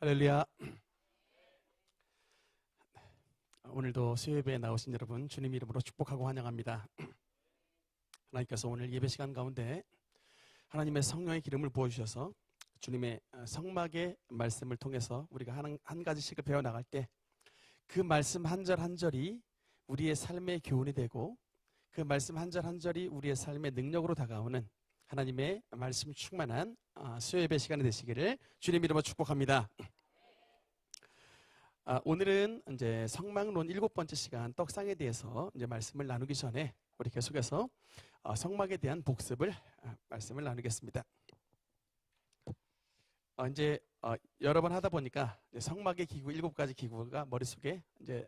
할렐루야. 오늘도 수요예배에 나오신 여러분 주님 이름으로 축복하고 환영합니다. 하나님께서 오늘 예배 시간 가운데 하나님의 성령의 기름을 부어주셔서 주님의 성막의 말씀을 통해서 우리가 한 가지씩을 배워나갈 때 그 말씀 한 절 한 절이 우리의 삶의 교훈이 되고 그 말씀 한 절 한 절이 우리의 삶의 능력으로 다가오는 하나님의 말씀 충만한 수요예배 시간이 되시기를 주님 이름으로 축복합니다. 오늘은 이제 성막론 7번째 시간 떡상에 대해서 이제 말씀을 나누기 전에 우리 계속해서 성막에 대한 복습을 말씀을 나누겠습니다. 이제 여러 번 하다 보니까 성막의 기구 7가지 기구가 머릿속에 이제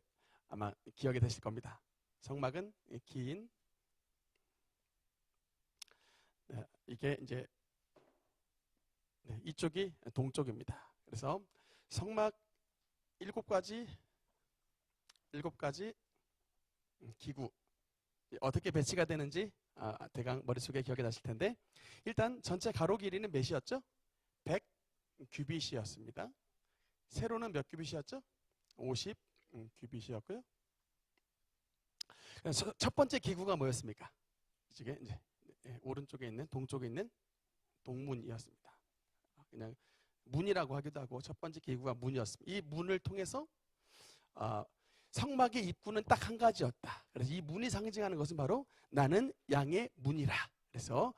아마 기억이 되실 겁니다. 성막은 긴 이게 이제 이쪽이 동쪽입니다. 그래서 성막 7가지 기구 어떻게 배치가 되는지 대강 머릿속에 기억이 나실 텐데 일단 전체 가로 길이는 몇이었죠? 100 규빗이었습니다. 세로는 몇 규빗이었죠? 50 규빗이었고요. 첫 번째 기구가 뭐였습니까? 이쪽에 이제 오른쪽에 있는 동쪽에 있는 동문이었습니다. 그냥 문이라고 하기도 하고 첫 번째 기구가 문이었습니다. 이 문을 통해서 성막의 입구는 딱 한 가지였다. 그래서 이 문이 상징하는 것은 바로 나는 양의 문이라. 그래서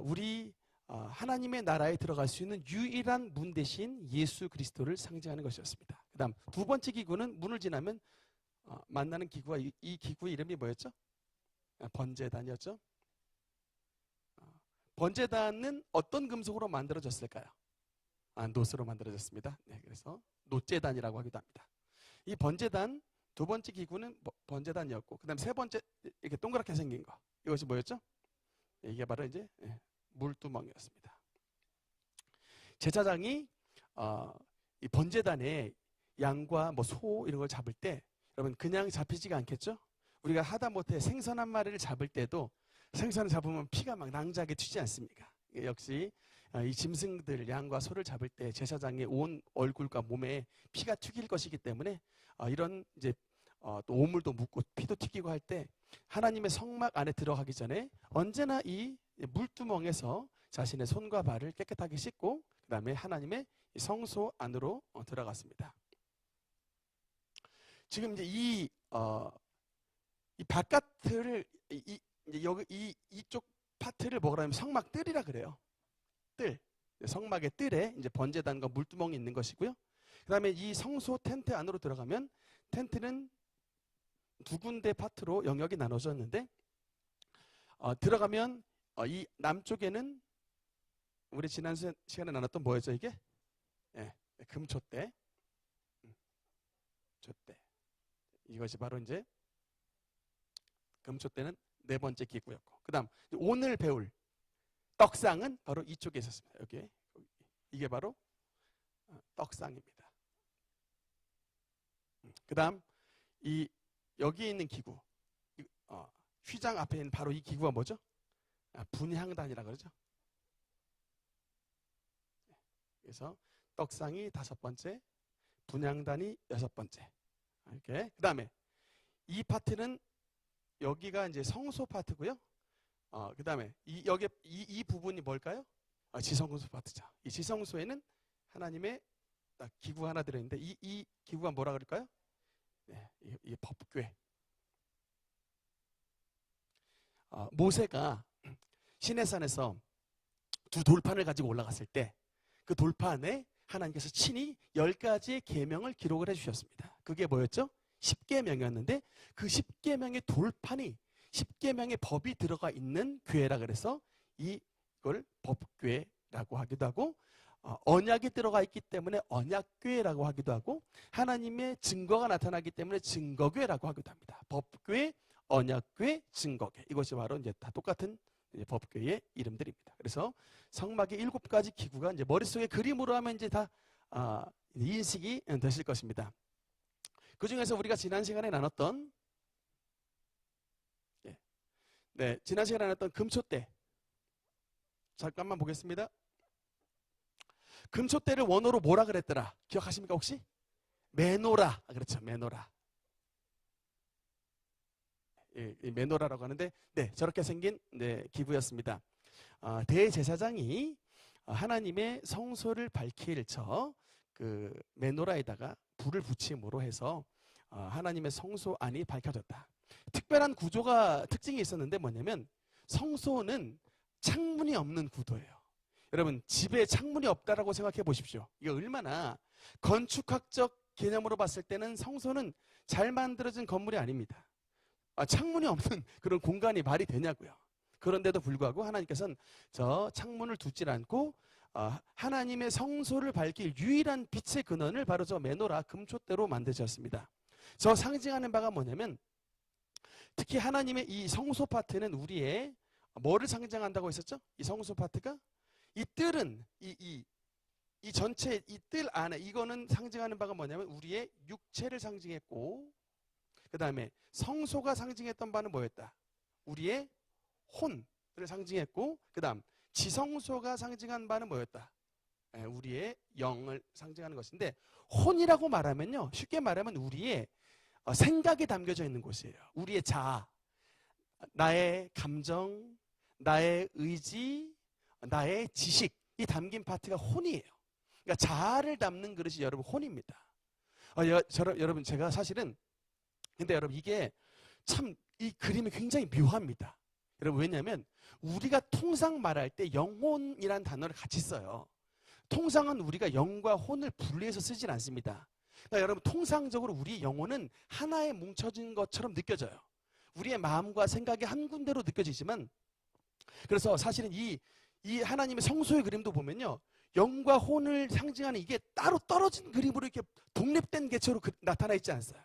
우리 하나님의 나라에 들어갈 수 있는 유일한 문 대신 예수 그리스도를 상징하는 것이었습니다. 그 다음 두 번째 기구는 문을 지나면 만나는 기구와 이 기구의 이름이 뭐였죠? 번제단이었죠. 번제단은 어떤 금속으로 만들어졌을까요? 놋으로 만들어졌습니다. 그래서 놋제단이라고 하기도 합니다. 이 번제단 두 번째 기구는 번제단이었고, 그다음 세 번째 이렇게 동그랗게 생긴 거 이것이 뭐였죠? 이게 바로 이제 물두멍이었습니다. 제사장이 이 번제단에 양과 소 이런 걸 잡을 때 여러분 그냥 잡히지가 않겠죠? 우리가 하다못해 생선 한 마리를 잡을 때도 생선을 잡으면 피가 막 낭자하게 튀지 않습니까? 역시 이 짐승들 양과 소를 잡을 때 제사장의 온 얼굴과 몸에 피가 튀길 것이기 때문에 이런 이제 또 오물도 묻고 피도 튀기고 할 때 하나님의 성막 안에 들어가기 전에 언제나 이 물두멍에서 자신의 손과 발을 깨끗하게 씻고 그 다음에 하나님의 성소 안으로 들어갔습니다. 지금 이제 이 바깥을 이쪽 파트를 뭐라 하면 성막 뜰이라 그래요. 뜰. 성막의 뜰에 이제 번제단과 물두멍이 있는 것이고요. 그 다음에 이 성소 텐트 안으로 들어가면 텐트는 두 군데 파트로 영역이 나눠졌는데 들어가면 이 남쪽에는 우리 지난 시간에 나눴던 뭐였죠 이게? 금촛대. 촛대. 이것이 바로 이제 금촛대는 네 번째 기구였고 그 다음 오늘 배울 떡상은 바로 이쪽에 있었습니다. 여기 이게 바로 떡상입니다. 그 다음 여기 있는 기구 휘장 앞에 있는 바로 이 기구가 뭐죠? 분향단이라고 그러죠. 그래서 떡상이 5번째, 분향단이 6번째. 이렇게 그 다음에 이 파트는 여기가 이제 성소 파트고요. 그 다음에 여기 이 부분이 뭘까요? 지성소 파트죠. 이 지성소에는 하나님의 기구 하나 들어있는데 이 기구가 뭐라 그럴까요? 이게 법궤. 모세가 시내산에서 두 돌판을 가지고 올라갔을 때 그 돌판에 하나님께서 친히 10가지의 계명을 기록을 해주셨습니다. 그게 뭐였죠? 10계명이었는데 그 10계명의 돌판이 10계명의 법이 들어가 있는 궤라 그래서 이걸 법궤라고 하기도 하고 언약이 들어가 있기 때문에 언약궤라고 하기도 하고 하나님의 증거가 나타나기 때문에 증거궤라고 하기도 합니다. 법궤, 언약궤, 증거궤 이것이 바로 이제 다 똑같은 법궤의 이름들입니다. 그래서 성막의 7가지 기구가 이제 머릿속에 그림으로 하면 이제 다 인식이 되실 것입니다. 그 중에서 우리가 지난 시간에 나눴던 지난 시간에 나눴던 금촛대 잠깐만 보겠습니다. 금촛대를 원어로 뭐라 그랬더라? 기억하십니까 혹시? 메노라. 그렇죠. 메노라. 예, 메노라라고 하는데, 네, 저렇게 생긴 기구였습니다. 대제사장이 하나님의 성소를 밝힐 그 메노라에다가 불을 붙임으로 해서 하나님의 성소 안이 밝혀졌다. 특별한 특징이 있었는데 뭐냐면 성소는 창문이 없는 구도예요. 여러분, 집에 창문이 없다라고 생각해 보십시오. 이게 얼마나 건축학적 개념으로 봤을 때는 성소는 잘 만들어진 건물이 아닙니다. 창문이 없는 그런 공간이 말이 되냐고요. 그런데도 불구하고 하나님께서는 저 창문을 두질 않고 하나님의 성소를 밝힐 유일한 빛의 근원을 바로 저 메노라 금촛대로 만드셨습니다. 저 상징하는 바가 뭐냐면, 특히 하나님의 이 성소 파트는 우리의 뭐를 상징한다고 했었죠? 이 성소 파트가 이 뜰은 이 전체 이 뜰 안에 이거는 상징하는 바가 뭐냐면 우리의 육체를 상징했고, 그 다음에 성소가 상징했던 바는 뭐였다? 우리의 혼을 상징했고, 그 다음 지성소가 상징한 바는 뭐였다? 우리의 영을 상징하는 것인데, 혼이라고 말하면요, 쉽게 말하면 우리의 생각이 담겨져 있는 곳이에요. 우리의 자아, 나의 감정, 나의 의지, 나의 지식, 이 담긴 파트가 혼이에요. 그러니까 자아를 담는 그릇이 여러분 혼입니다. 여러분, 제가 사실은 근데 여러분, 이게 참 이 그림이 굉장히 묘합니다. 여러분, 왜냐하면 우리가 통상 말할 때 영혼이라는 단어를 같이 써요. 통상은 우리가 영과 혼을 분리해서 쓰진 않습니다. 그러니까 여러분, 통상적으로 우리 영혼은 하나에 뭉쳐진 것처럼 느껴져요. 우리의 마음과 생각이 한 군데로 느껴지지만, 그래서 사실은 이 하나님의 성소의 그림도 보면요, 영과 혼을 상징하는 이게 따로 떨어진 그림으로 이렇게 독립된 개체로 나타나 있지 않았어요.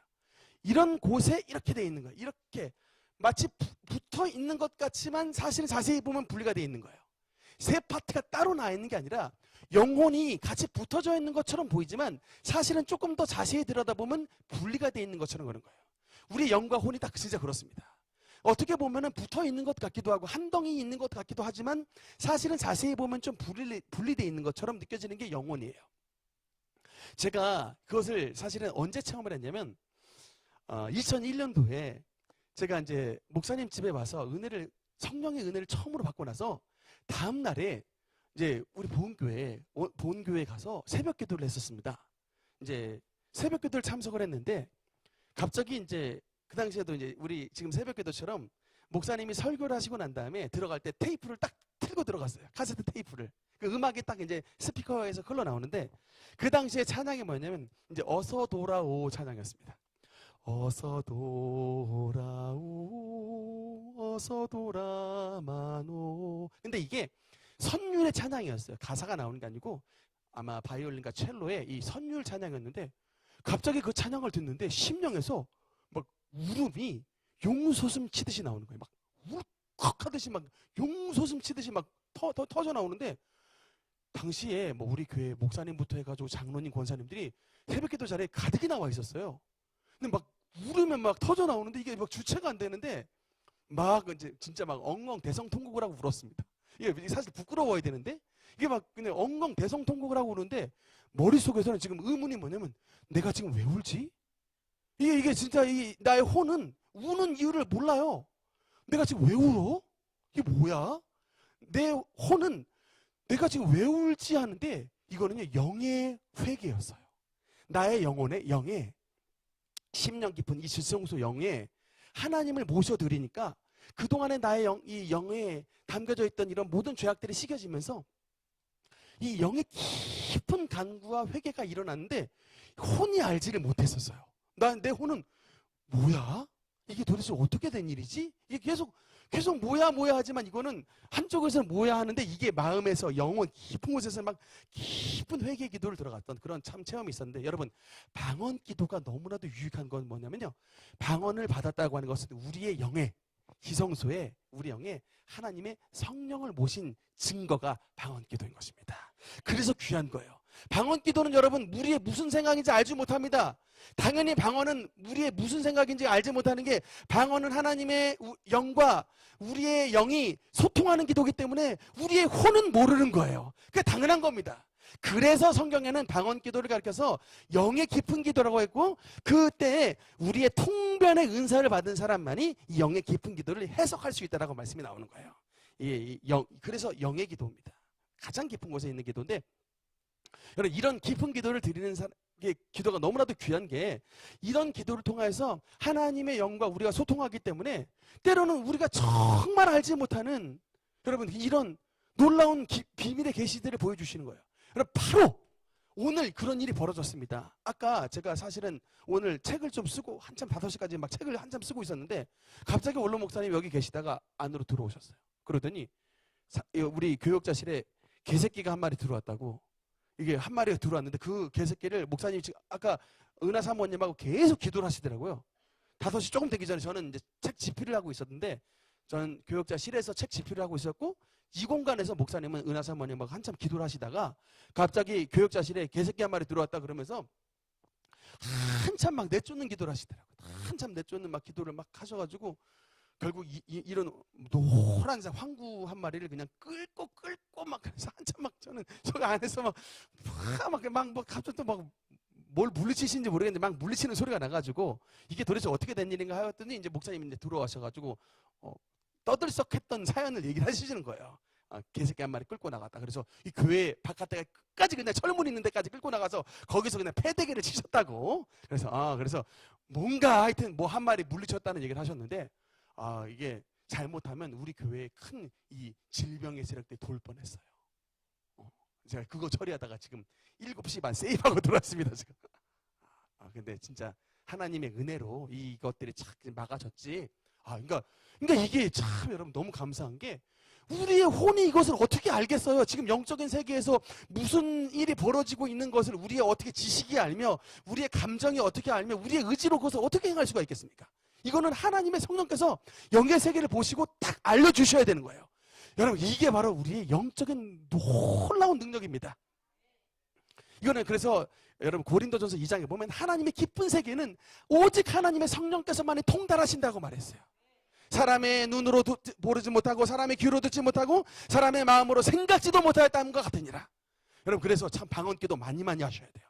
이런 곳에 이렇게 돼 있는 거예요. 이렇게 마치 붙어 있는 것 같지만 사실은 자세히 보면 분리가 돼 있는 거예요. 세 파트가 따로 나 있는 게 아니라 영혼이 같이 붙어져 있는 것처럼 보이지만 사실은 조금 더 자세히 들여다보면 분리가 돼 있는 것처럼 그런 거예요. 우리 영과 혼이 다 진짜 그렇습니다. 어떻게 보면은 붙어 있는 것 같기도 하고 한 덩이 있는 것 같기도 하지만 사실은 자세히 보면 좀 분리되어 있는 것처럼 느껴지는 게 영혼이에요. 제가 그것을 사실은 언제 체험을 했냐면 2001년도에 제가 이제 목사님 집에 와서 성령의 은혜를 처음으로 받고 나서 다음 날에 이제 우리 보은교회에 가서 새벽 기도를 했었습니다. 이제 새벽 기도를 참석을 했는데 갑자기 이제 그 당시에도 이제 우리 지금 새벽 기도처럼 목사님이 설교를 하시고 난 다음에 들어갈 때 테이프를 딱 틀고 들어갔어요. 카세트 테이프를. 그 음악이 딱 이제 스피커에서 흘러나오는데 그 당시에 찬양이 뭐냐면 이제 어서 돌아오 찬양이었습니다. 어서 돌아오 어서 돌아마노. 근데 이게 선율의 찬양이었어요. 가사가 나오는 게 아니고 아마 바이올린과 첼로의 이 선율 찬양이었는데 갑자기 그 찬양을 듣는데 심령에서 막 울음이 용솟음 치듯이 나오는 거예요. 막 울컥 하듯이 막 용솟음 치듯이 막 터져 나오는데 당시에 뭐 우리 교회 목사님부터 해가지고 장로님 권사님들이 새벽기도 자리에 가득히 나와 있었어요. 근데 막 울으면 막 터져 나오는데 이게 막 주체가 안 되는데 막 이제 진짜 막 엉엉 대성통곡을 하고 울었습니다. 이게 사실 부끄러워야 되는데 이게 막 그냥 엉엉 대성통곡을 하고 우는데 머릿속에서는 지금 의문이 뭐냐면 내가 지금 왜 울지? 이게 진짜 나의 혼은 우는 이유를 몰라요. 내가 지금 왜 울어? 이게 뭐야? 내 혼은 내가 지금 왜 울지 하는데 이거는요 영의 회개였어요. 나의 영혼의 영에 심령 깊은 이 지성소 영에 하나님을 모셔드리니까 그동안에 나의 이 영에 담겨져 있던 이런 모든 죄악들이 씻겨지면서 이 영의 깊은 간구와 회개가 일어났는데 혼이 알지를 못했었어요. 내 혼은 뭐야? 이게 도대체 어떻게 된 일이지? 이게 계속 뭐야 하지만 이거는 한쪽에서는 뭐야 하는데 이게 마음에서 영혼 깊은 곳에서 막 깊은 회개 기도를 들어갔던 그런 참 체험이 있었는데 여러분 방언 기도가 너무나도 유익한 건 뭐냐면요. 방언을 받았다고 하는 것은 우리의 영에 지성소에 우리 영에 하나님의 성령을 모신 증거가 방언 기도인 것입니다. 그래서 귀한 거예요. 방언 기도는 여러분 우리의 무슨 생각인지 알지 못합니다. 당연히 방언은 우리의 무슨 생각인지 알지 못하는 게 방언은 하나님의 영과 우리의 영이 소통하는 기도이기 때문에 우리의 혼은 모르는 거예요. 그게 당연한 겁니다. 그래서 성경에는 방언 기도를 가르쳐서 영의 깊은 기도라고 했고, 그때 우리의 통변의 은사를 받은 사람만이 이 영의 깊은 기도를 해석할 수 있다라고 말씀이 나오는 거예요. 그래서 영의 기도입니다. 가장 깊은 곳에 있는 기도인데, 여러분 이런 깊은 기도를 드리는 기도가 너무나도 귀한 게, 이런 기도를 통해서 하나님의 영과 우리가 소통하기 때문에 때로는 우리가 정말 알지 못하는 여러분 이런 놀라운 비밀의 계시들을 보여주시는 거예요. 여러분 바로 오늘 그런 일이 벌어졌습니다. 아까 제가 사실은 오늘 책을 좀 쓰고 한참 5시까지 막 책을 한참 쓰고 있었는데, 갑자기 원로 목사님이 여기 계시다가 안으로 들어오셨어요. 그러더니 우리 교역자실에 개새끼가 한 마리 들어왔다고. 이게 한 마리가 들어왔는데 그 개새끼를 목사님이 지금 아까 은하 사모님하고 계속 기도를 하시더라고요. 5시 조금 되기 전에 저는 이제 책 집필을 하고 있었는데, 저는 교역자실에서 책 집필을 하고 있었고, 이 공간에서 목사님은 은하 사모님하고 한참 기도를 하시다가 갑자기 교역자실에 개새끼 한 마리 들어왔다 그러면서 한참 막 내쫓는 기도를 하시더라고요. 한참 내쫓는 막 기도를 막 하셔가지고 결국 이런 노란색 황구 한 마리를 그냥 끌고 막 그래서 한참 막 저는 저 안에서 막 갑자기 또 막 뭘 물리치시는지 모르겠는데 막 물리치는 소리가 나가지고 이게 도대체 어떻게 된 일인가 하였더니 이제 목사님이 이제 들어와셔가지고 떠들썩했던 사연을 얘기를 하시는 거예요. 개새끼 한 마리 끌고 나갔다. 그래서 이 교회 바깥에 끝까지 그냥 철문 있는 데까지 끌고 나가서 거기서 그냥 패대기를 치셨다고. 그래서 뭔가 하여튼 뭐 한 마리 물리쳤다는 얘기를 하셨는데, 이게 잘못하면 우리 교회에 큰 이 질병의 세력들이 돌 뻔했어요. 제가 그거 처리하다가 지금 7시 반 세이브하고 들어왔습니다 지금. 근데 진짜 하나님의 은혜로 이것들이 착 막아졌지. 그러니까 이게 참 여러분 너무 감사한 게, 우리의 혼이 이것을 어떻게 알겠어요? 지금 영적인 세계에서 무슨 일이 벌어지고 있는 것을 우리의 어떻게 지식이 알며, 우리의 감정이 어떻게 알며, 우리의 의지로 그것을 어떻게 행할 수가 있겠습니까? 이거는 하나님의 성령께서 영의 세계를 보시고 딱 알려주셔야 되는 거예요. 여러분 이게 바로 우리의 영적인 놀라운 능력입니다. 이거는 그래서 여러분 고린도전서 2장에 보면 하나님의 깊은 세계는 오직 하나님의 성령께서만이 통달하신다고 말했어요. 사람의 눈으로 보지 못하고 사람의 귀로 듣지 못하고 사람의 마음으로 생각지도 못하였다는 것 같으니라. 여러분 그래서 참 방언기도 많이 하셔야 돼요.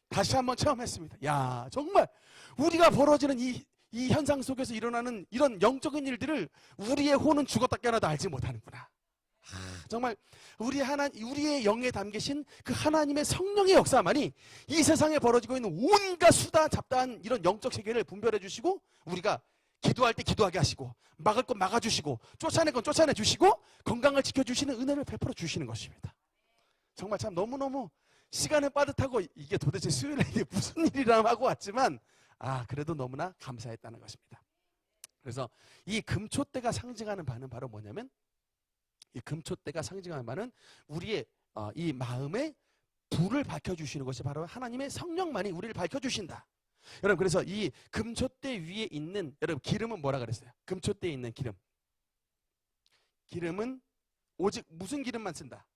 다시 한번 체험했습니다. 야 정말 우리가 벌어지는 이 현상 속에서 일어나는 이런 영적인 일들을 우리의 혼은 죽었다 깨어나도 알지 못하는구나. 정말 우리의 영에 담기신 그 하나님의 성령의 역사만이 이 세상에 벌어지고 있는 온갖 수다 잡다한 이런 영적 세계를 분별해 주시고, 우리가 기도할 때 기도하게 하시고, 막을 건 막아주시고, 쫓아낼 건 쫓아내 주시고, 건강을 지켜주시는 은혜를 베풀어 주시는 것입니다. 정말 참 너무너무 시간은 빠듯하고 이게 도대체 수요일에 이게 무슨 일이라 하고 왔지만, 그래도 너무나 감사했다는 것입니다. 그래서 이 금초대가 상징하는 바는 바로 뭐냐면, 이 금초대가 상징하는 바는 우리의 이 마음에 불을 밝혀주시는 것이 바로 하나님의 성령만이 우리를 밝혀주신다. 여러분 그래서 이 금초대 위에 있는 여러분 기름은 뭐라 그랬어요? 금초대에 있는 기름은 오직 무슨 기름만 쓴다?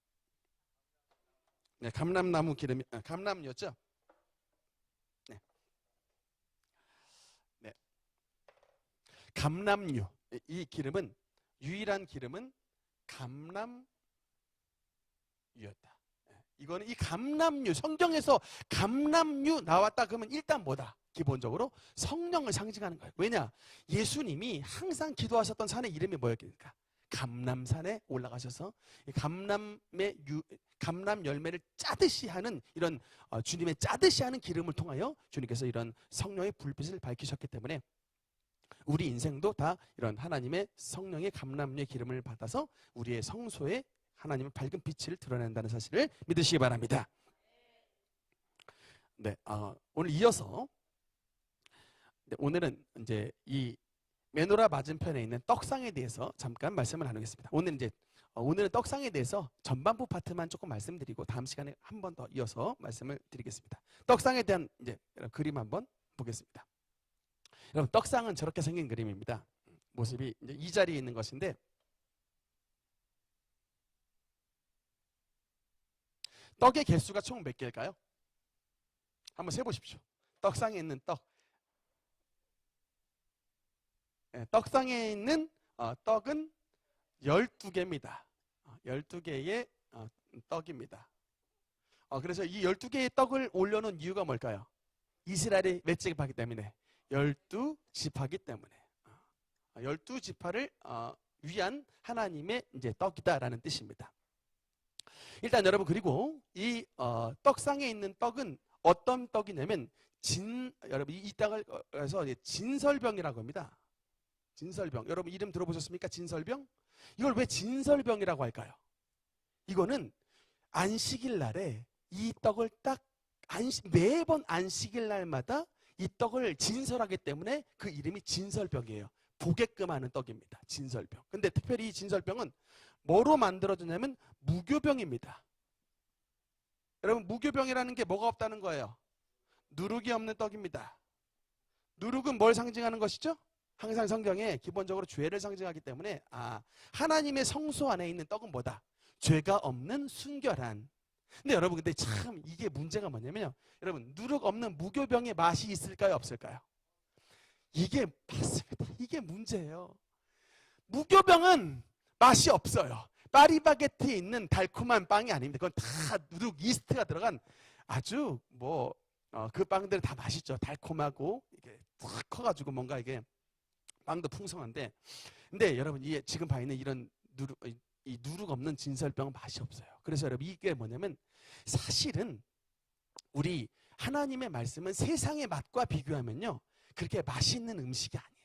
네, 감람나무 기름이 감람유였죠? 네. 감람유. 이 기름은 유일한 기름은 감람유였다. 이거는 이 감람유, 성경에서 감람유 나왔다 그러면 일단 뭐다? 기본적으로 성령을 상징하는 거예요. 왜냐? 예수님이 항상 기도하셨던 산의 이름이 뭐였습니까? 감람산에 올라가셔서 감람 열매를 짜듯이 하는 이런 주님의 짜듯이 하는 기름을 통하여 주님께서 이런 성령의 불빛을 밝히셨기 때문에 우리 인생도 다 이런 하나님의 성령의 감람유의 기름을 받아서 우리의 성소에 하나님의 밝은 빛을 드러낸다는 사실을 믿으시기 바랍니다. 네, 오늘 이어서 오늘은 이제 이 메노라 맞은편에 있는 떡상에 대해서 잠깐 말씀을 나누겠습니다. 오늘은 떡상에 대해서 전반부 파트만 조금 말씀드리고 다음 시간에 한 번 더 이어서 말씀을 드리겠습니다. 떡상에 대한 이제 그림 한번 보겠습니다. 여러분 떡상은 저렇게 생긴 그림입니다. 모습이 이제 이 자리에 있는 것인데, 떡의 개수가 총 몇 개일까요? 한번 세보십시오. 떡상에 있는 떡상에 있는 떡은 12개입니다. 12개의 떡입니다. 그래서 이 12개의 떡을 올려놓은 이유가 뭘까요? 이스라엘이 몇 지파기 때문에? 12지파기 때문에. 12지파를 위한 하나님의 이제 떡이다라는 뜻입니다. 일단 여러분, 그리고 이 떡상에 있는 떡은 어떤 떡이냐면 여러분 이 떡을 그래서 진설병이라고 합니다. 진설병. 여러분 이름 들어보셨습니까? 진설병? 이걸 왜 진설병이라고 할까요? 이거는 안식일 날에 이 떡을 딱 매번 안식일 날마다 이 떡을 진설하기 때문에 그 이름이 진설병이에요. 보게끔 하는 떡입니다. 진설병. 근데 특별히 이 진설병은 뭐로 만들어졌냐면 무교병입니다. 여러분, 무교병이라는 게 뭐가 없다는 거예요? 누룩이 없는 떡입니다. 누룩은 뭘 상징하는 것이죠? 항상 성경에 기본적으로 죄를 상징하기 때문에 하나님의 성소 안에 있는 떡은 뭐다? 죄가 없는 순결한. 근데 여러분, 근데 참 이게 문제가 뭐냐면요, 여러분, 누룩 없는 무교병의 맛이 있을까요, 없을까요? 이게 맞습니다. 이게 문제예요. 무교병은 맛이 없어요. 파리바게트에 있는 달콤한 빵이 아닙니다. 그건 다 누룩 이스트가 들어간 아주 그 빵들은 다 맛있죠. 달콤하고 이게 탁 커가지고 뭔가 이게 빵도 풍성한데, 근데 여러분 지금 봐 있는 이런 누룩 없는 진설병은 맛이 없어요. 그래서 여러분 이게 뭐냐면 사실은 우리 하나님의 말씀은 세상의 맛과 비교하면요 그렇게 맛있는 음식이 아니에요.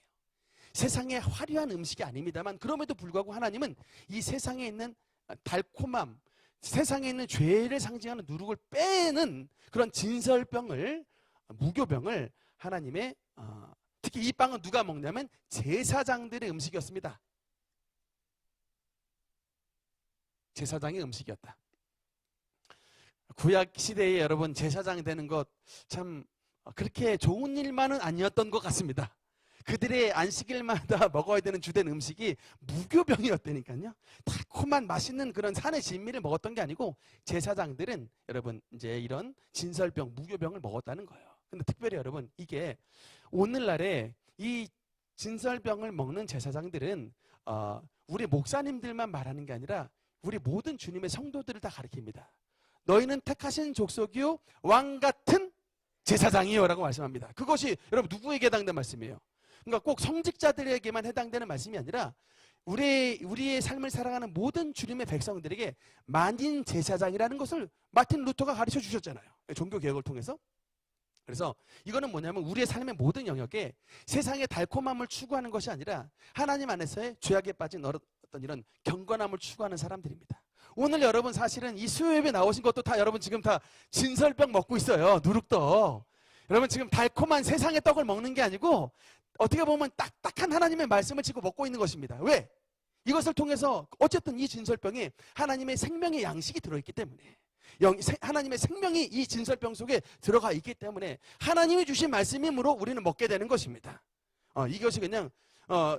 세상의 화려한 음식이 아닙니다만, 그럼에도 불구하고 하나님은 이 세상에 있는 달콤함, 세상에 있는 죄를 상징하는 누룩을 빼는 그런 진설병을, 무교병을 하나님의 특히 이 빵은 누가 먹냐면 제사장들의 음식이었습니다. 제사장의 음식이었다. 구약 시대에 여러분 제사장 되는 것 참 그렇게 좋은 일만은 아니었던 것 같습니다. 그들의 안식일마다 먹어야 되는 주된 음식이 무교병이었다니까요. 달콤한 맛있는 그런 산의 진미를 먹었던 게 아니고 제사장들은 여러분 이제 이런 진설병, 무교병을 먹었다는 거예요. 근데 특별히 여러분 이게 오늘날에 이 진설병을 먹는 제사장들은 우리 목사님들만 말하는 게 아니라 우리 모든 주님의 성도들을 다 가리킵니다. 너희는 택하신 족속이요 왕 같은 제사장이요 라고 말씀합니다. 그것이 여러분 누구에게 해당되는 말씀이에요? 그러니까 꼭 성직자들에게만 해당되는 말씀이 아니라 우리의 삶을 살아가는 모든 주님의 백성들에게 만인 제사장이라는 것을 마틴 루터가 가르쳐 주셨잖아요. 종교개혁을 통해서. 그래서 이거는 뭐냐면 우리의 삶의 모든 영역에 세상의 달콤함을 추구하는 것이 아니라 하나님 안에서의 죄악에 빠진 어떤 이런 경건함을 추구하는 사람들입니다. 오늘 여러분 사실은 이 수요예배 나오신 것도 다 여러분 지금 다 진설병 먹고 있어요. 누룩떡. 여러분 지금 달콤한 세상의 떡을 먹는 게 아니고 어떻게 보면 딱딱한 하나님의 말씀을 지금 먹고 있는 것입니다. 왜? 이것을 통해서 어쨌든 이 진설병에 하나님의 생명의 양식이 들어있기 때문에, 하나님의 생명이 이 진설병 속에 들어가 있기 때문에 하나님이 주신 말씀이므로 우리는 먹게 되는 것입니다. 이것이 그냥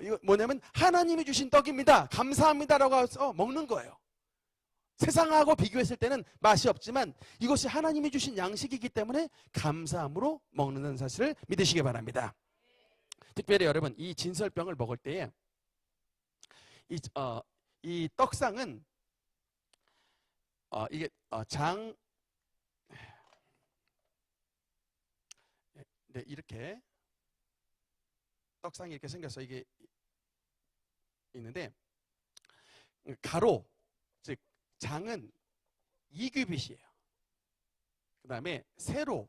이거 뭐냐면 하나님이 주신 떡입니다. 감사합니다라고 해서 먹는 거예요. 세상하고 비교했을 때는 맛이 없지만 이것이 하나님이 주신 양식이기 때문에 감사함으로 먹는 사실을 믿으시기 바랍니다. 특별히 여러분 이 진설병을 먹을 때에 이 떡상은 이게 이렇게 떡상이 이렇게 생겨서 이게 있는데, 가로 즉 장은 2규빗이에요. 그 다음에 세로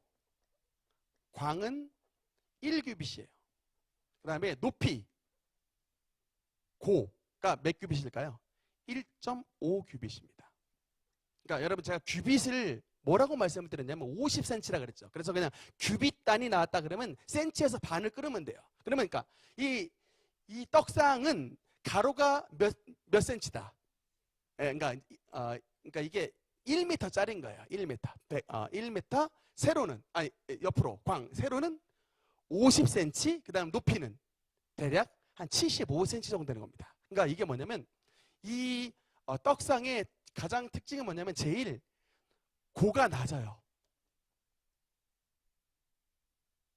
광은 1규빗이에요. 그 다음에 높이 고가 몇 규빗일까요? 1.5규빗입니다. 그러니까 여러분 제가 규빗을 뭐라고 말씀을 드렸냐면 50cm라 그랬죠. 그래서 그냥 규빗 단위 나왔다 그러면 센치에서 반을 끊으면 돼요. 그러면 그러니까 이 떡상은 가로가 몇 센치다. 그러니까 이게 1m짜리인 거예요. 1m. 1m. 세로는 옆으로 세로는 50cm. 그다음 높이는 대략 한 75cm 정도 되는 겁니다. 그러니까 이게 뭐냐면 이 떡상의 가장 특징이 뭐냐면 제일 고가 낮아요.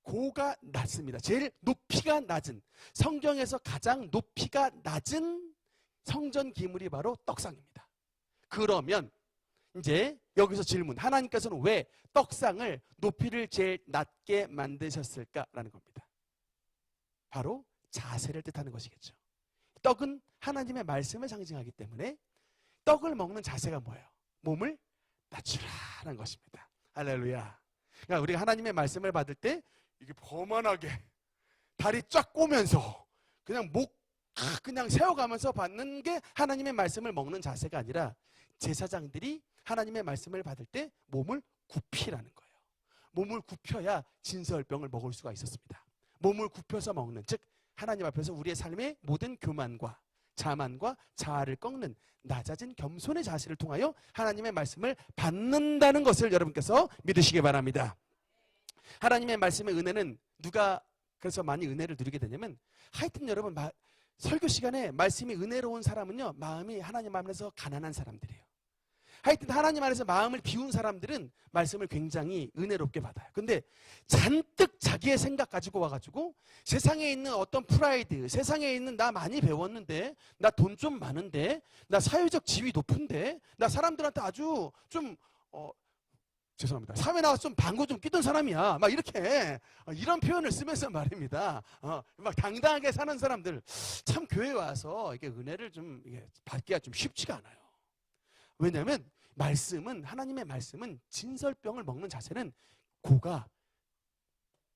고가 낮습니다. 제일 높이가 낮은, 성경에서 가장 높이가 낮은 성전 기물이 바로 떡상입니다. 그러면 이제 여기서 질문. 하나님께서는 왜 떡상을 높이를 제일 낮게 만드셨을까라는 겁니다. 바로 자세를 뜻하는 것이겠죠. 떡은 하나님의 말씀을 상징하기 때문에 떡을 먹는 자세가 뭐예요? 몸을 낮추라는 것입니다. 할렐루야. 그러니까 우리가 하나님의 말씀을 받을 때 이게 거만하게 다리 쫙 꼬면서 그냥 목 그냥 세워가면서 받는 게 하나님의 말씀을 먹는 자세가 아니라 제사장들이 하나님의 말씀을 받을 때 몸을 굽히라는 거예요. 몸을 굽혀야 진설병을 먹을 수가 있었습니다. 몸을 굽혀서 먹는, 즉 하나님 앞에서 우리의 삶의 모든 교만과 자만과 자아를 꺾는 낮아진 겸손의 자세를 통하여 하나님의 말씀을 받는다는 것을 여러분께서 믿으시기 바랍니다. 하나님의 말씀의 은혜는 누가 그래서 많이 은혜를 누리게 되냐면, 하여튼 여러분 설교 시간에 말씀이 은혜로운 사람은요, 마음이 하나님 안에서 가난한 사람들이에요. 하여튼 하나님 안에서 마음을 비운 사람들은 말씀을 굉장히 은혜롭게 받아요. 근데 잔뜩 자기의 생각 가지고 와가지고 세상에 있는 어떤 프라이드, 세상에 있는 나 많이 배웠는데, 나 돈 좀 많은데, 나 사회적 지위 높은데, 나 사람들한테 아주 좀 죄송합니다. 사회 나와서 좀 방구 좀 끼던 사람이야. 막 이렇게 이런 표현을 쓰면서 말입니다. 막 당당하게 사는 사람들, 참 교회에 와서 이게 은혜를 좀 이게 받기가 좀 쉽지가 않아요. 왜냐하면 말씀은, 하나님의 말씀은, 진설병을 먹는 자세는 고가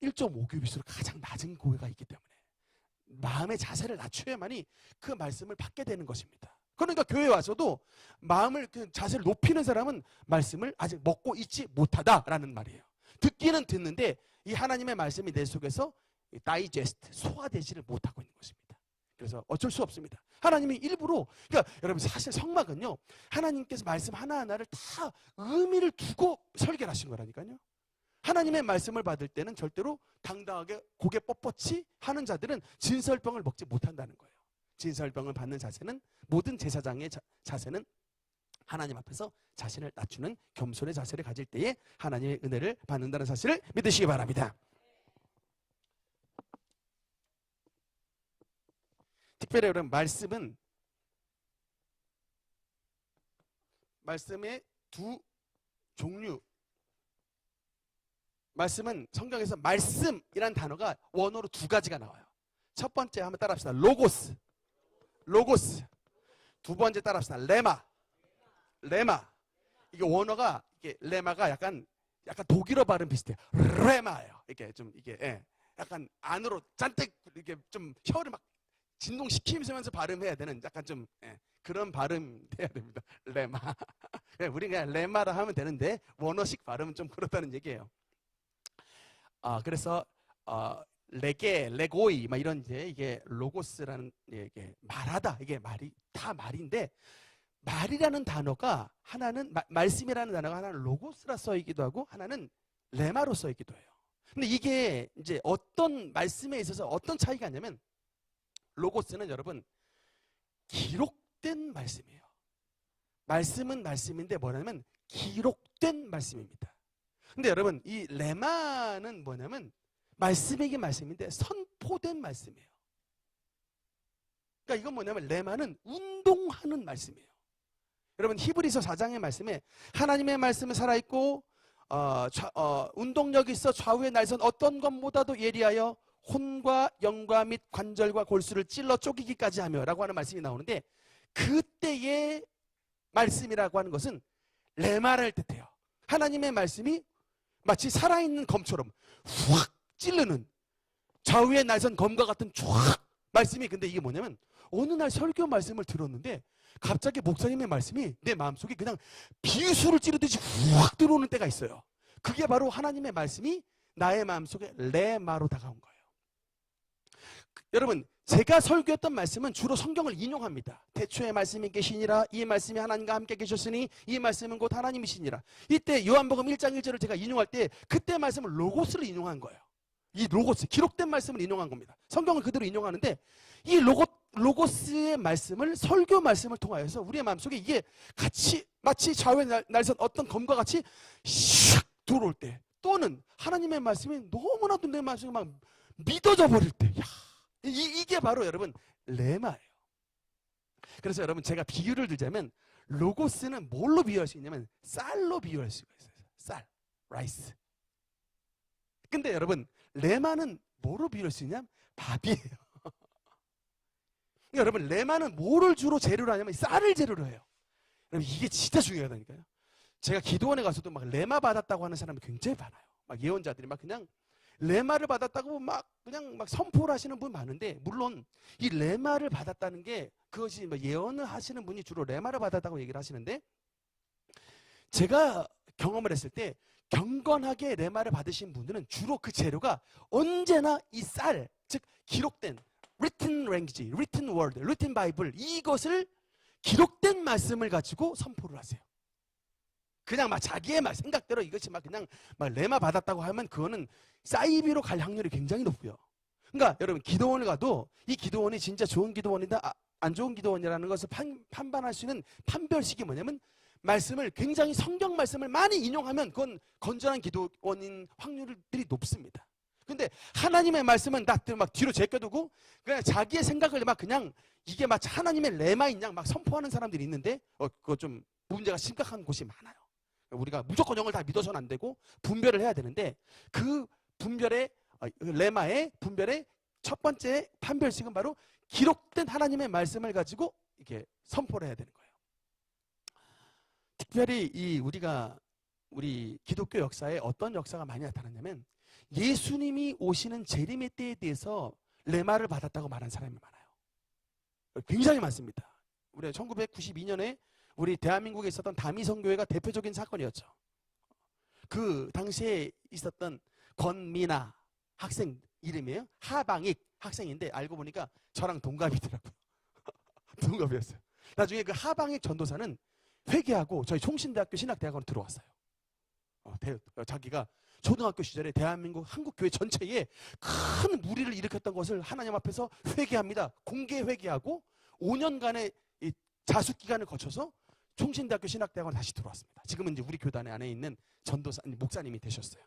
1.5규빗으로 가장 낮은 고가 있기 때문에 마음의 자세를 낮춰야만이 그 말씀을 받게 되는 것입니다. 그러니까 교회에 와서도 마음을, 그 자세를 높이는 사람은 말씀을 아직 먹고 있지 못하다라는 말이에요. 듣기는 듣는데 이 하나님의 말씀이 내 속에서 다이제스트, 소화되지를 못하고 있는 것입니다. 그래서 어쩔 수 없습니다. 하나님이 일부러, 그러니까 여러분 사실 성막은요, 하나님께서 말씀 하나하나를 다 의미를 두고 설계를 하신 거라니까요. 하나님의 말씀을 받을 때는 절대로 당당하게 고개 뻣뻣이 하는 자들은 진설병을 먹지 못한다는 거예요. 진설병을 받는 자세는, 모든 제사장의 자세는 하나님 앞에서 자신을 낮추는 겸손의 자세를 가질 때에 하나님의 은혜를 받는다는 사실을 믿으시기 바랍니다. 특별히 여러분, 말씀의 두 종류, 말씀은 성경에서 말씀이란 단어가 원어로 두 가지가 나와요. 첫 번째 한번 따라합시다. 로고스. 두 번째 따라합시다. 레마. 이게 원어가, 이게 레마가 약간 독일어 발음 비슷해요. 레마예요. 이게 좀 약간 안으로 잔뜩 이렇게 좀 혀를 막 진동시키면서 발음해야 되는 약간 좀 그런 발음 해야 됩니다. 레마. 우리가 그냥 레마라 하면 되는데 원어식 발음은 좀 그렇다는 얘기예요. 그래서 레고이 막 이런 이게 로고스라는, 이게 말하다, 이게 말이 다 말인데, 말이라는 단어가 하나는 말씀이라는 단어가 하나는 로고스라 써있기도 하고 하나는 레마로 써있기도 해요. 근데 이게 이제 어떤 말씀에 있어서 어떤 차이가 있냐면, 로고스는 여러분 기록된 말씀이에요. 말씀은 말씀인데 뭐냐면 기록된 말씀입니다. 근데 여러분 이 레마는 뭐냐면 말씀이긴 말씀인데 선포된 말씀이에요. 그러니까 이건 뭐냐면 레마는 운동하는 말씀이에요. 여러분 히브리서 4장의 말씀에 하나님의 말씀은 살아있고 운동력이 있어 좌우의 날선 어떤 것보다도 예리하여 혼과 영과 및 관절과 골수를 찔러 쪼개기까지 하며 라고 하는 말씀이 나오는데, 그때의 말씀이라고 하는 것은 레마를 뜻해요. 하나님의 말씀이 마치 살아있는 검처럼 확 찌르는 좌우의 날선 검과 같은 쫙 말씀이, 근데 이게 뭐냐면 어느 날 설교 말씀을 들었는데 갑자기 목사님의 말씀이 내 마음속에 그냥 비수를 찌르듯이 확 들어오는 때가 있어요. 그게 바로 하나님의 말씀이 나의 마음속에 레마로 다가온 거예요. 여러분 제가 설교했던 말씀은 주로 성경을 인용합니다. 태초에 말씀이 계시니라, 이 말씀이 하나님과 함께 계셨으니 이 말씀은 곧 하나님이시니라. 이때 요한복음 1장 1절을 제가 인용할 때 그때 말씀을 로고스를 인용한 거예요. 이 로고스, 기록된 말씀을 인용한 겁니다. 성경을 그대로 인용하는데 이 로고스의 말씀을, 설교 말씀을 통하여서 우리의 마음속에 이게 같이 마치 좌우의 날선 어떤 검과 같이 슉 들어올 때, 또는 하나님의 말씀이 너무나도 내 마음속에 막 믿어져 버릴 때, 이게 바로 여러분 레마예요. 그래서 여러분 제가 비유를 들자면 로고스는 뭘로 비유할 수 있냐면 쌀로 비유할 수가 있어요. 쌀, 라이스. 근데 여러분 레마는 뭐로 비유할 수 있냐면 밥이에요. 여러분 레마는 뭐를 주로 재료로 하냐면 쌀을 재료로 해요. 여러분 이게 진짜 중요하다니까요. 제가 기도원에 가서도 막 레마 받았다고 하는 사람이 굉장히 많아요. 막 예언자들이 막 그냥 레마를 받았다고 막 그냥 막 선포를 하시는 분 많은데, 물론 이 레마를 받았다는 게 그것이 뭐 예언을 하시는 분이 주로 레마를 받았다고 얘기를 하시는데, 제가 경험을 했을 때 경건하게 레마를 받으신 분들은 주로 그 재료가 언제나 이 쌀, 즉 기록된 written language, written word, written bible, 이것을 기록된 말씀을 가지고 선포를 하세요. 그냥 막 자기의 막 생각대로 이것이 막 그냥 막 레마 받았다고 하면 그거는 사이비로 갈 확률이 굉장히 높고요. 그러니까 여러분 기도원을 가도 이 기도원이 진짜 좋은 기도원이다, 안 좋은 기도원이라는 것을 판단할 수 있는 판별식이 뭐냐면, 말씀을 굉장히 성경 말씀을 많이 인용하면 그건 건전한 기도원인 확률들이 높습니다. 근데 하나님의 말씀은 다 막 뒤로 제껴두고 그냥 자기의 생각을 막 그냥 이게 막 하나님의 레마인 양 막 선포하는 사람들이 있는데, 그거 좀 문제가 심각한 곳이 많아요. 우리가 무조건 영을 다 믿어서는 안 되고 분별을 해야 되는데, 그 분별의 레마의 분별의 첫 번째 판별식은 바로 기록된 하나님의 말씀을 가지고 이렇게 선포를 해야 되는 거예요. 특별히 우리 기독교 역사에 어떤 역사가 많이 나타났냐면, 예수님이 오시는 재림의 때에 대해서 레마를 받았다고 말하는 사람이 많아요. 굉장히 많습니다. 우리 1992년에 우리 대한민국에 있었던 다미성교회가 대표적인 사건이었죠. 그 당시에 있었던 권미나 학생 이름이에요. 하방익 학생인데 알고 보니까 저랑 동갑이더라고요. 동갑이었어요. 나중에 그 하방익 전도사는 회개하고 저희 총신대학교 신학대학원으로 들어왔어요. 자기가 초등학교 시절에 대한민국 한국교회 전체에 큰 무리를 일으켰던 것을 하나님 앞에서 회개합니다. 공개 회개하고 5년간의 이 자숙기간을 거쳐서 총신대학교 신학대학원 다시 들어왔습니다. 지금은 이제 우리 교단 안에 있는 전도사, 목사님이 되셨어요.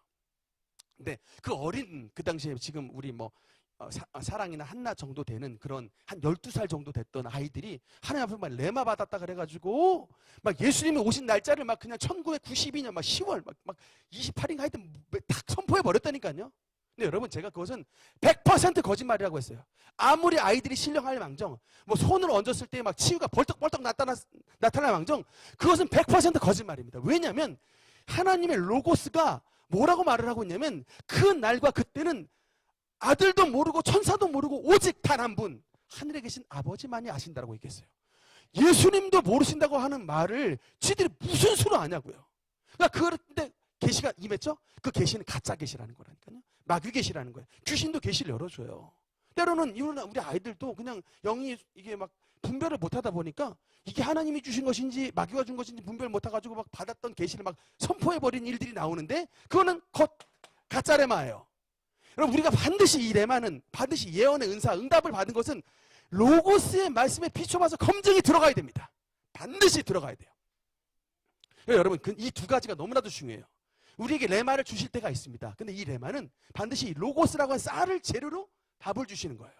근데 그 당시에 지금 우리 사랑이나 한나 정도 되는 그런 한 12살 정도 됐던 아이들이 하나님 앞에 막 레마 받았다 그래가지고 막 예수님이 오신 날짜를 막 그냥 1992년 막 10월 막 28일 하여튼 딱 선포해 버렸다니까요. 근데 여러분 제가 그것은 100% 거짓말이라고 했어요. 아무리 아이들이 신령할 망정, 손을 얹었을 때 막 치유가 벌떡벌떡 나타날 망정, 그것은 100% 거짓말입니다. 왜냐하면 하나님의 로고스가 뭐라고 말을 하고 있냐면, 그 날과 그때는 아들도 모르고 천사도 모르고 오직 단 한 분, 하늘에 계신 아버지만이 아신다라고 얘기했어요. 예수님도 모르신다고 하는 말을 지들이 무슨 수로 아냐고요. 그러니까 그런데 계시가 임했죠? 그 계시는 가짜 계시라는 거라니까요. 마귀 계시라는 거예요. 귀신도 계시를 열어줘요. 때로는 우리 아이들도 그냥 영이 이게 막 분별을 못하다 보니까 이게 하나님이 주신 것인지 마귀가 준 것인지 분별 못해가지고 막 받았던 계시를 막 선포해버린 일들이 나오는데, 그거는 가짜 레마예요. 여러분 우리가 반드시 이 레마는 반드시 예언의 은사, 응답을 받은 것은 로고스의 말씀에 비춰봐서 검증이 들어가야 됩니다. 반드시 들어가야 돼요. 여러분 이 두 가지가 너무나도 중요해요. 우리에게 레마를 주실 때가 있습니다. 근데 이 레마는 반드시 로고스라고 하는 쌀을 재료로 밥을 주시는 거예요.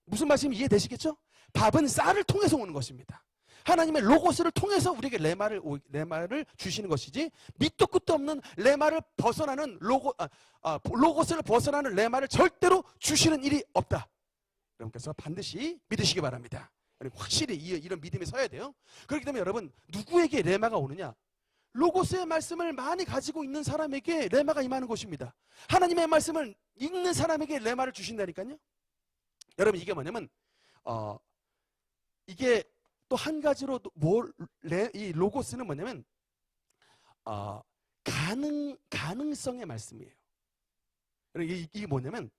무슨 말씀인지 이해되시겠죠? 밥은 쌀을 통해서 오는 것입니다. 하나님의 로고스를 통해서 우리에게 레마를 주시는 것이지, 밑도 끝도 없는 레마를 벗어나는 로고스를 벗어나는 레마를 절대로 주시는 일이 없다. 여러분께서 반드시 믿으시기 바랍니다. 확실히 이런 믿음에 서야 돼요. 그렇기 때문에 여러분 누구에게 레마가 오느냐? 로고스의 말씀을 많이 가지고 있는 사람에게 레마가 임하는 것입니다. 하나님의 말씀을 읽는 사람에게 레마를 주신다니까요. 여러분 이게 뭐냐면 이게 또 한 가지로 이 로고스는 뭐냐면 가능성의 말씀이에요. 이게 뭐냐면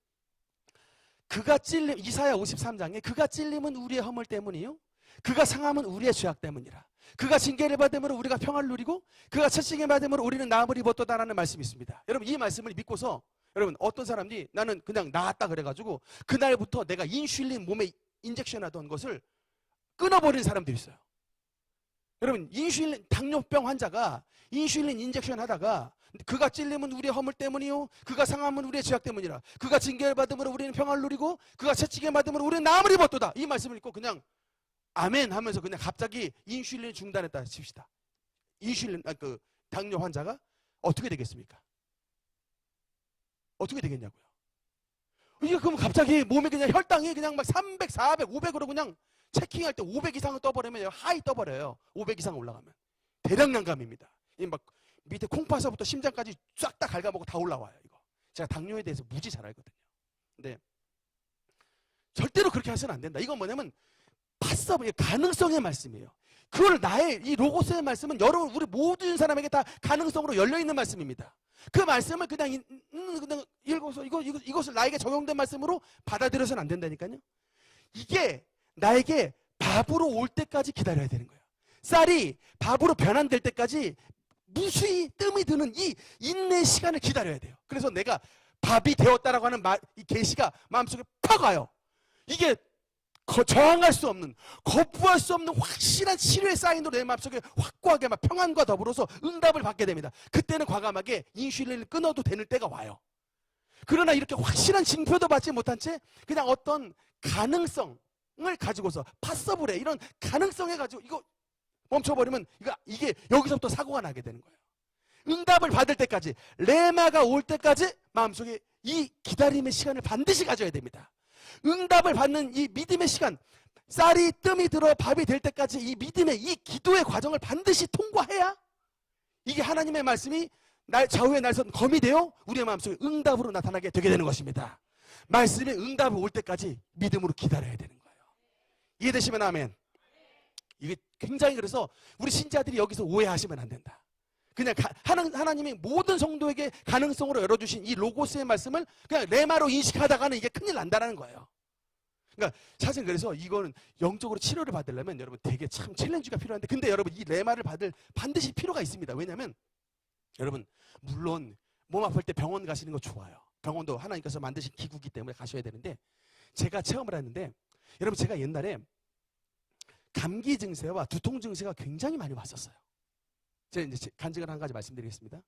그가 찔림, 이사야 53장에 그가 찔림은 우리의 허물 때문이요 그가 상함은 우리의 죄악 때문이라. 그가 징계를 받음으로 우리가 평화를 누리고 그가 채찍을 받음으로 우리는 나음을 입었도다라는 말씀이 있습니다. 여러분 이 말씀을 믿고서 여러분 어떤 사람들이 나는 그냥 나았다 그래가지고 그날부터 내가 인슐린 몸에 인젝션 하던 것을 끊어버리는 사람들이 있어요. 여러분 인슐린 당뇨병 환자가 인슐린 인젝션 하다가 그가 찔림은 우리의 허물 때문이요 그가 상함은 우리의 죄악 때문이라. 그가 징계를 받음으로 우리는 평화를 누리고 그가 채찍을 받음으로 우리는 나음을 입었도다. 이 말씀을 읽고 그냥 아멘 하면서 그냥 갑자기 인슐린을 중단했다 칩시다. 그 당뇨 환자가 어떻게 되겠습니까? 어떻게 되겠냐고요. 이게 그럼 갑자기 몸에 그냥 혈당이 그냥 막 300, 400, 500으로 그냥 체킹할 때 500 이상을 떠버리면 하이 떠버려요. 500 이상 올라가면. 대량 난감입니다. 이 막 밑에 콩팥서부터 심장까지 싹 다 갉아먹고 다 올라와요. 이거. 제가 당뇨에 대해서 무지 잘 알거든요. 근데 절대로 그렇게 해서는 안 된다. 이건 뭐냐면 파서블 가능성의 말씀이에요. 그걸 나의 이 로고스의 말씀은 여러분 우리 모든 사람에게 다 가능성으로 열려 있는 말씀입니다. 그 말씀을 그냥 읽어서 이것을 나에게 적용된 말씀으로 받아들여서는 안 된다니까요. 이게 나에게 밥으로 올 때까지 기다려야 되는 거예요. 쌀이 밥으로 변환될 때까지 무수히 뜸이 드는 이 인내 시간을 기다려야 돼요. 그래서 내가 밥이 되었다라고 하는 이 계시가 마음속에 팍 와요. 이게 저항할 수 없는, 거부할 수 없는 확실한 치료의 사인으로 내 마음속에 확고하게 막 평안과 더불어서 응답을 받게 됩니다. 그때는 과감하게 인슐린을 끊어도 되는 때가 와요. 그러나 이렇게 확실한 징표도 받지 못한 채 그냥 어떤 가능성을 가지고서 파서블에 이런 가능성을 가지고 이거 멈춰버리면 이게 여기서부터 사고가 나게 되는 거예요. 응답을 받을 때까지, 레마가 올 때까지 마음속에 이 기다림의 시간을 반드시 가져야 됩니다. 응답을 받는 이 믿음의 시간, 쌀이 뜸이 들어 밥이 될 때까지 이 믿음의 이 기도의 과정을 반드시 통과해야 이게 하나님의 말씀이 좌우의 날선 검이 되어 우리의 마음속에 응답으로 나타나게 되게 되는 것입니다. 말씀의 응답이 올 때까지 믿음으로 기다려야 되는 거예요. 이해되시면 아멘. 이게 굉장히 그래서 우리 신자들이 여기서 오해하시면 안 된다. 그냥 하나님이 모든 성도에게 가능성으로 열어주신 이 로고스의 말씀을 그냥 레마로 인식하다가는 이게 큰일 난다는 거예요. 그러니까 사실 그래서 이거는 영적으로 치료를 받으려면 여러분 되게 참 챌린지가 필요한데, 근데 여러분 이 레마를 받을 반드시 필요가 있습니다. 왜냐하면 여러분 물론 몸 아플 때 병원 가시는 거 좋아요. 병원도 하나님께서 만드신 기구이기 때문에 가셔야 되는데, 제가 체험을 했는데 여러분 제가 옛날에 감기 증세와 두통 증세가 굉장히 많이 왔었어요. 제가 이제 간증을 한 가지 말씀드리겠습니다.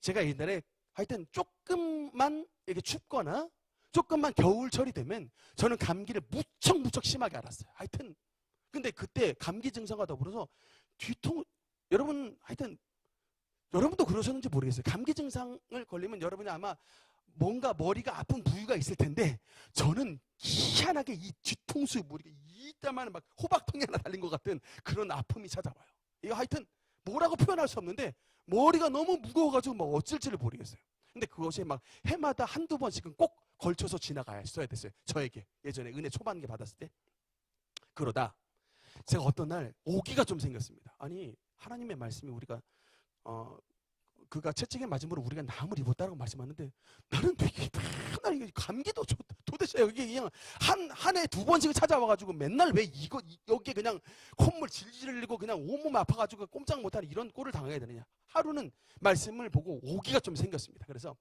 제가 옛날에 하여튼 조금만 이렇게 춥거나 조금만 겨울철이 되면 저는 감기를 무척 심하게 앓았어요. 하여튼 근데 그때 감기 증상과 더불어서 뒤통, 여러분 하여튼 여러분도 그러셨는지 모르겠어요. 감기 증상을 걸리면 여러분이 아마 뭔가 머리가 아픈 부위가 있을 텐데, 저는 희한하게 이 뒤통수 머리가 이따만 막 호박통이 하나 달린 것 같은 그런 아픔이 찾아와요. 이거 하여튼 뭐라고 표현할 수 없는데 머리가 너무 무거워가지고 막 어쩔지를 모르겠어요. 근데 그것이 막 해마다 한두 번씩은 꼭 걸쳐서 지나가야 됐어요. 저에게 예전에 은혜 초반기 받았을 때. 그러다 제가 어떤 날 오기가 좀 생겼습니다. 아니 하나님의 말씀이 우리가 그가 채찍에 맞음으로 우리가 나음을 입었다라고 말씀하는데, 나는 되게 맨날 감기도 도대체 여기 그냥 한 해 두 번씩 찾아와가지고 맨날 왜 여기에 그냥 콧물 질질 흘리고 그냥 온몸 아파가지고 꼼짝 못하는 이런 꼴을 당하게 되느냐. 하루는 말씀을 보고 오기가 좀 생겼습니다. 그래서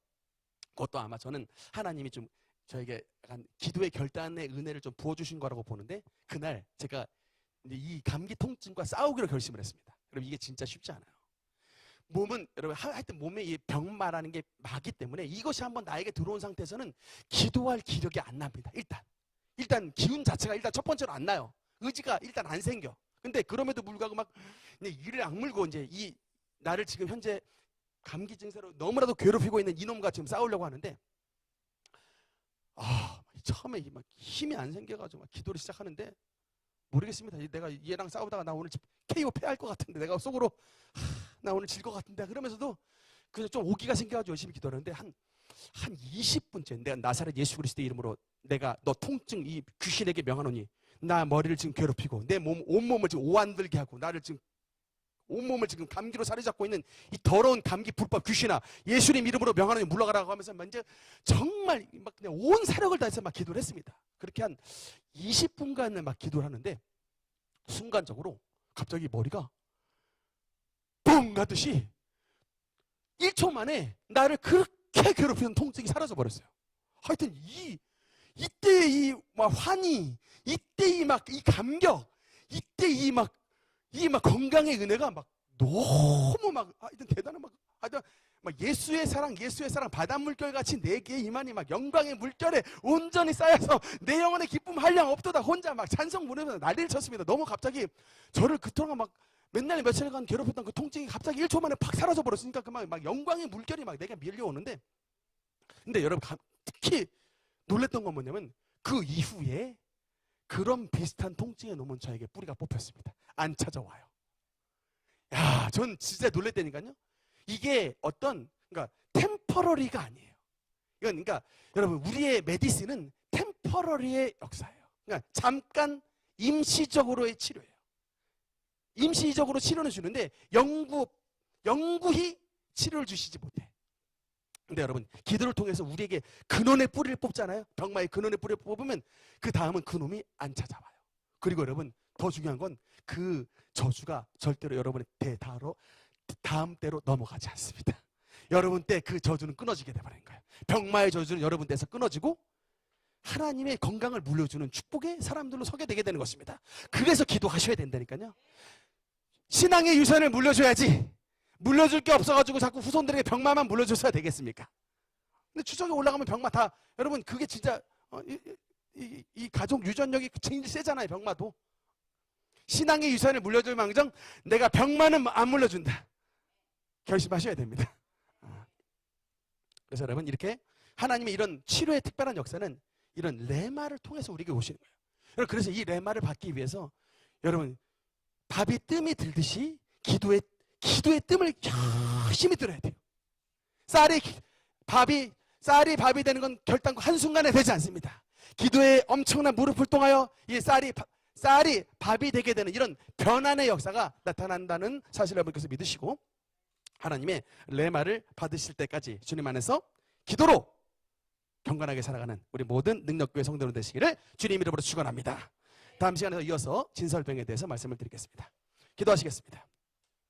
그것도 아마 저는 하나님이 좀 저에게 약간 기도의 결단의 은혜를 좀 부어주신 거라고 보는데, 그날 제가 이제 이 감기 통증과 싸우기로 결심을 했습니다. 그럼 이게 진짜 쉽지 않아요. 몸은 여러분 하여튼 몸에 이 병마라는 게 마기 때문에 이것이 한번 나에게 들어온 상태에서는 기도할 기력이 안 납니다. 일단 기운 자체가 일단 첫 번째로 안 나요. 의지가 일단 안 생겨. 근데 그럼에도 불구하고 막 이를 악물고 이제 이 나를 지금 현재 감기 증세로 너무나도 괴롭히고 있는 이놈과 지금 싸우려고 하는데, 처음에 막 힘이 안 생겨가지고 막 기도를 시작하는데 모르겠습니다. 내가 얘랑 싸우다가 나 오늘 KO 패할 것 같은데, 내가 속으로 나 오늘 질 것 같은데, 그러면서도 그냥 좀 오기가 생겨가지고 열심히 기도하는데 한 20분째 내가 나사렛 예수 그리스도의 이름으로 내가 너 통증 이 귀신에게 명하노니 나 머리를 지금 괴롭히고 내 온몸을 지금 오한들게 하고 나를 지금 온몸을 지금 감기로 사로잡고 있는 이 더러운 감기 불법 귀신아, 예수님 이름으로 명하노니 물러가라고 하면서 이제 정말 막 그냥 온 사력을 다해서 막 기도를 했습니다. 그렇게 한 20분간을 막 기도를 하는데 순간적으로 갑자기 머리가 뻥 하듯이 1초 만에 나를 그렇게 괴롭히는 통증이 사라져 버렸어요. 하여튼 이때 이 막 환희, 이때 이 막 이 감격, 이때 이 막 건강의 은혜가 막 너무 막 하여튼 대단한 막 예수의 사랑 바닷물결 같이 내 개의 이만이 막 영광의 물결에 온전히 쌓여서 내 영혼의 기쁨 한량 없도다 혼자 막 찬송 부르면서 난리를 쳤습니다. 너무 갑자기 저를 그동안 막 맨날 며칠간 괴롭혔던 그 통증이 갑자기 1초 만에 팍 사라져 버렸으니까 막 영광의 물결이 막 내게 밀려오는데, 근데 여러분 특히 놀랬던 건 뭐냐면 그 이후에 그런 비슷한 통증에 놓은 저에게 뿌리가 뽑혔습니다. 안 찾아와요. 야, 전 진짜 놀랬다니까요. 이게 그러니까 템퍼러리가 아니에요. 이건 그러니까 여러분 우리의 메디슨은 템퍼러리의 역사예요. 그러니까 잠깐 임시적으로의 치료예요. 임시적으로 치료는 주는데 영구히 치료를 주시지 못해. 근데 여러분 기도를 통해서 우리에게 근원의 뿌리를 뽑잖아요. 병마의 근원의 뿌리를 뽑으면 그 다음은 그놈이 안 찾아와요. 그리고 여러분 더 중요한 건 그 저주가 절대로 여러분의 다음 때로 넘어가지 않습니다. 여러분 때 그 저주는 끊어지게 돼버린 거예요. 병마의 저주는 여러분 때에서 끊어지고 하나님의 건강을 물려주는 축복의 사람들로 서게 되게 되는 것입니다. 그래서 기도하셔야 된다니까요. 신앙의 유산을 물려줘야지 물려줄 게 없어가지고 자꾸 후손들에게 병마만 물려줘서야 되겠습니까? 근데 추석에 올라가면 병마 다 여러분 그게 진짜 이 가족 유전력이 제일 세잖아요. 병마도 신앙의 유산을 물려줄 망정 내가 병마는 안 물려준다 결심하셔야 됩니다. 그래서 여러분 이렇게 하나님의 이런 치료의 특별한 역사는 이런 레마를 통해서 우리에게 오시는 거예요. 여러분 그래서 이 레마를 받기 위해서 여러분 밥이 뜸이 들듯이 기도의 뜸을 열심히 들어야 돼요. 쌀이 밥이 되는 건 결단코 한순간에 되지 않습니다. 기도에 엄청난 무릎을 통하여 이 쌀이 밥이 되게 되는 이런 변환의 역사가 나타난다는 사실을 여러분께서 믿으시고 하나님의 레마를 받으실 때까지 주님 안에서 기도로 경건하게 살아가는 우리 모든 능력교회 성도들 되시기를 주님 이름으로 축원합니다. 다음 시간에 이어서 진설병에 대해서 말씀을 드리겠습니다. 기도하시겠습니다.